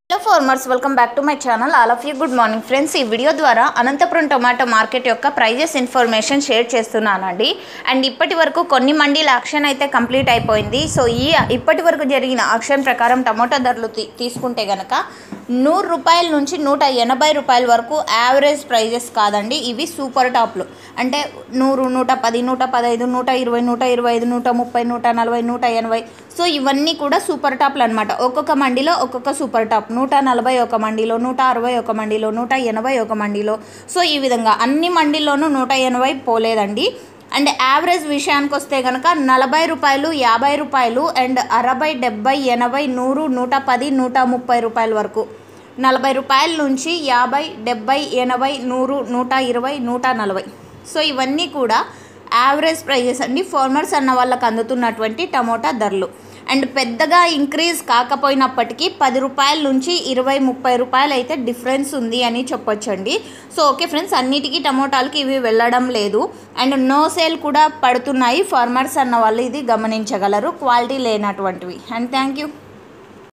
Hello farmers, welcome back to my channel. All of you good morning friends. ఈ video ద్వారా Anantapuram tomato market యొక్క prices information share చేస్తున్నానండి. And ఇప్పటి వరకు కొన్ని మండీల ఆక్షన్ అయితే కంప్లీట్ అయిపోయింది. సో ఇప్పటి వరకు జరిగిన ఆక్షన్ ప్రకారం టమాటో ధరలు తీసుకుంటే కనుక 100 రూపాయల నుంచి 180 రూపాయల వరకు యావరేజ్ ప్రైజెస్ కాదండి, ఇవి సూపర్ టాప్లు. అంటే 100, 110, 115, 120, 125, 130, 140, 180. సో ఇవన్నీ కూడా సూపర్ టాప్లు అనమాట. ఒక్కొక్క మండీలో ఒక్కొక్క సూపర్ టాప్. 140 ఒక మండీలో, 160 ఒక మండీలో, 180 ఒక మండీలో. సో ఈ విధంగా అన్ని మండీల్లోనూ 180 పోలేదండి. అండ్ యావరేజ్ విషయానికి వస్తే కనుక 40 రూపాయలు, 50 రూపాయలు అండ్ 60, 70, 80, 100, 110, 130 రూపాయల వరకు. 40 రూపాయల నుంచి 50, 70, 80, 100, 120, 140. సో ఇవన్నీ కూడా యావరేజ్ ప్రైజెస్ అండి, ఫార్మర్స్ అన్న వాళ్ళకి అందుతున్నటువంటి టమోటా ధరలు. అండ్ పెద్దగా ఇంక్రీజ్ కాకపోయినప్పటికీ 10 రూపాయల నుంచి 20, 30 రూపాయలు అయితే డిఫరెన్స్ ఉంది అని చెప్పొచ్చండి. సో ఓకే ఫ్రెండ్స్, అన్నిటికీ టమోటాలకి ఇవి వెళ్ళడం లేదు. అండ్ నో సేల్ కూడా పడుతున్నాయి. ఫార్మర్స్ అన్న వాళ్ళు ఇది గమనించగలరు, క్వాలిటీ లేనటువంటివి. And thank you.